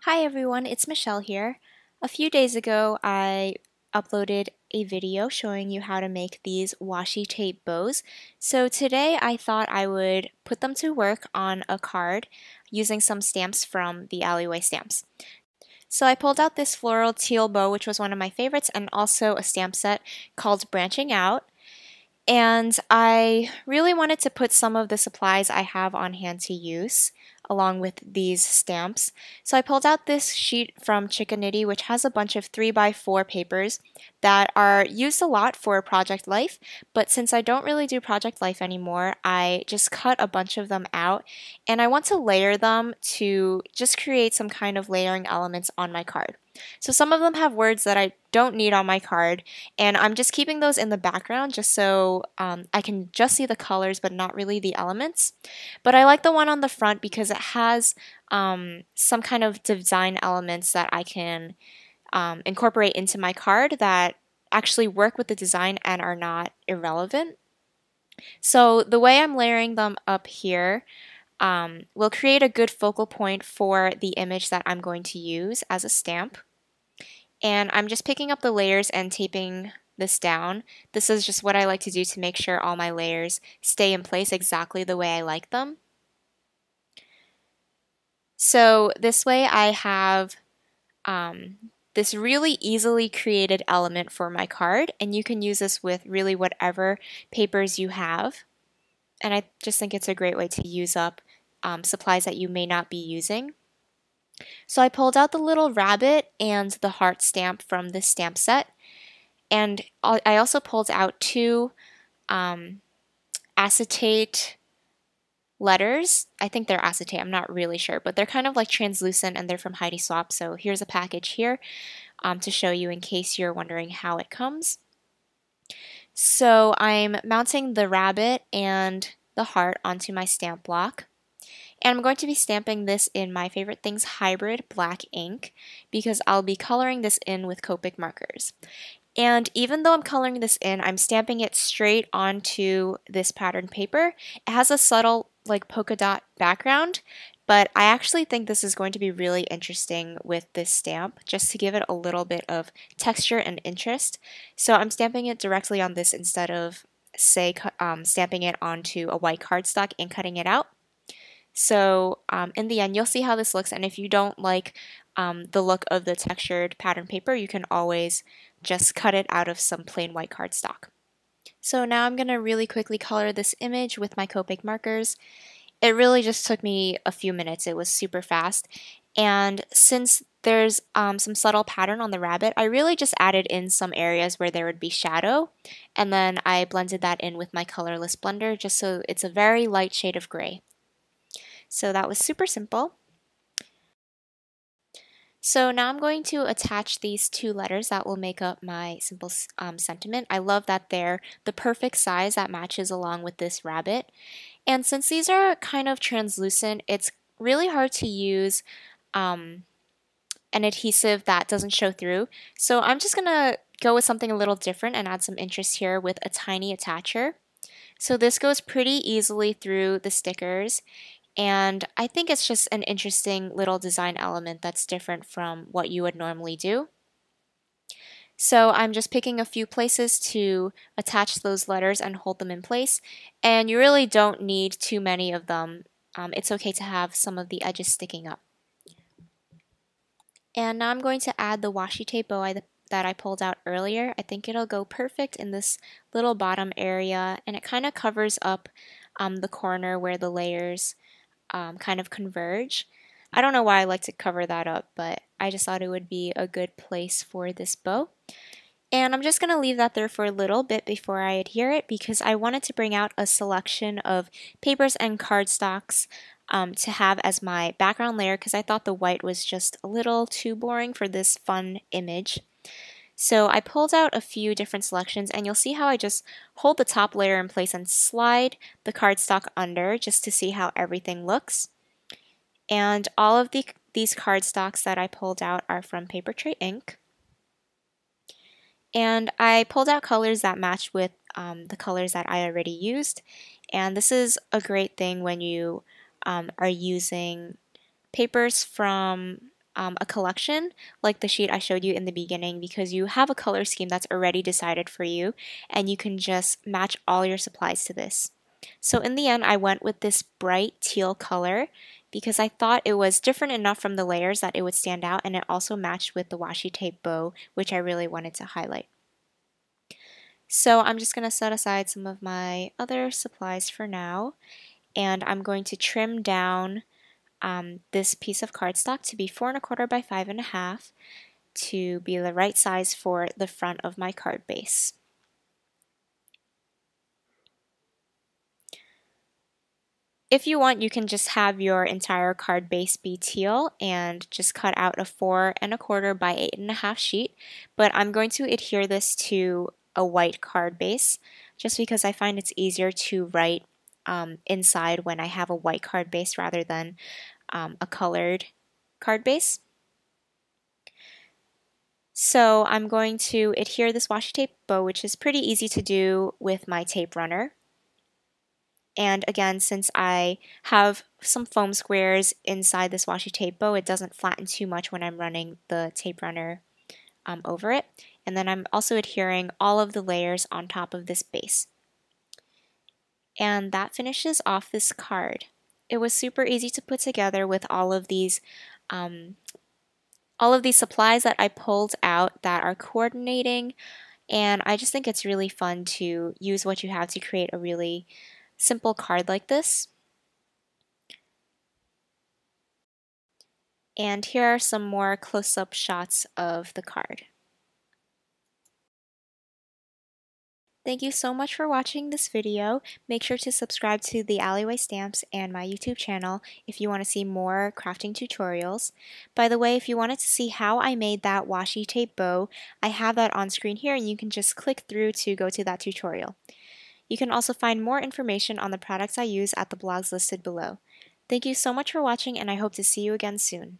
Hi everyone, it's Michelle here. A few days ago, I uploaded a video showing you how to make these washi tape bows. So today I thought I would put them to work on a card using some stamps from the Alleyway Stamps. So I pulled out this floral teal bow, which was one of my favorites, and also a stamp set called Branching Out. And I really wanted to put some of the supplies I have on hand to use along with these stamps. So I pulled out this sheet from Chickanitty, which has a bunch of 3x4 papers that are used a lot for Project Life, but since I don't really do Project Life anymore, I just cut a bunch of them out, and I want to layer them to just create some kind of layering elements on my card. So some of them have words that I don't need on my card, and I'm just keeping those in the background just so I can just see the colors but not really the elements. But I like the one on the front because it has some kind of design elements that I can incorporate into my card that actually work with the design and are not irrelevant. So the way I'm layering them up here will create a good focal point for the image that I'm going to use as a stamp. And I'm just picking up the layers and taping this down. This is just what I like to do to make sure all my layers stay in place exactly the way I like them. So this way I have this really easily created element for my card, and you can use this with really whatever papers you have. And I just think it's a great way to use up supplies that you may not be using. So I pulled out the little rabbit and the heart stamp from this stamp set, and I also pulled out two acetate letters. I think they're acetate, I'm not really sure, but they're kind of like translucent and they're from Heidi Swapp. So here's a package here to show you in case you're wondering how it comes. So I'm mounting the rabbit and the heart onto my stamp block. And I'm going to be stamping this in my favorite things hybrid black ink because I'll be coloring this in with Copic markers. And even though I'm coloring this in, I'm stamping it straight onto this pattern paper. It has a subtle like polka dot background, but I actually think this is going to be really interesting with this stamp, just to give it a little bit of texture and interest. So I'm stamping it directly on this instead of, say, stamping it onto a white cardstock and cutting it out. So in the end, you'll see how this looks, and if you don't like the look of the textured pattern paper, you can always just cut it out of some plain white cardstock. So now I'm going to really quickly color this image with my Copic markers. It really just took me a few minutes. It was super fast. And since there's some subtle pattern on the rabbit, I really just added in some areas where there would be shadow, and then I blended that in with my colorless blender just so it's a very light shade of gray. So that was super simple. So now I'm going to attach these two letters that will make up my simple sentiment. I love that they're the perfect size that matches along with this rabbit. And since these are kind of translucent, it's really hard to use an adhesive that doesn't show through. So I'm just going to go with something a little different and add some interest here with a tiny attacher. So this goes pretty easily through the stickers, and I think it's just an interesting little design element that's different from what you would normally do. So I'm just picking a few places to attach those letters and hold them in place, and you really don't need too many of them. It's okay to have some of the edges sticking up. And now I'm going to add the washi tape bow that I pulled out earlier. I think it'll go perfect in this little bottom area, and it kind of covers up the corner where the layers kind of converge. I don't know why I like to cover that up, but I just thought it would be a good place for this bow. And I'm just going to leave that there for a little bit before I adhere it because I wanted to bring out a selection of papers and cardstocks to have as my background layer because I thought the white was just a little too boring for this fun image. So I pulled out a few different selections, and you'll see how I just hold the top layer in place and slide the cardstock under just to see how everything looks. And all of these cardstocks that I pulled out are from Paper Tray Ink. And I pulled out colors that match with the colors that I already used. And this is a great thing when you are using papers from a collection like the sheet I showed you in the beginning, because you have a color scheme that's already decided for you and you can just match all your supplies to this. So in the end, I went with this bright teal color because I thought it was different enough from the layers that it would stand out, and it also matched with the washi tape bow, which I really wanted to highlight. So I'm just going to set aside some of my other supplies for now, and I'm going to trim down this piece of cardstock to be 4¼ by 5½ to be the right size for the front of my card base. If you want, you can just have your entire card base be teal and just cut out a 4¼ by 8½ sheet, but I'm going to adhere this to a white card base just because I find it's easier to write inside when I have a white card base rather than a colored card base. So I'm going to adhere this washi tape bow, which is pretty easy to do with my tape runner. And again, since I have some foam squares inside this washi tape bow, it doesn't flatten too much when I'm running the tape runner over it. And then I'm also adhering all of the layers on top of this base. And that finishes off this card. It was super easy to put together with all of these supplies that I pulled out that are coordinating, and I just think it's really fun to use what you have to create a really simple card like this. And here are some more close-up shots of the card. Thank you so much for watching this video. Make sure to subscribe to the Alleyway Stamps and my YouTube channel if you want to see more crafting tutorials. By the way, if you wanted to see how I made that washi tape bow, I have that on screen here and you can just click through to go to that tutorial. You can also find more information on the products I use at the blogs listed below. Thank you so much for watching, and I hope to see you again soon.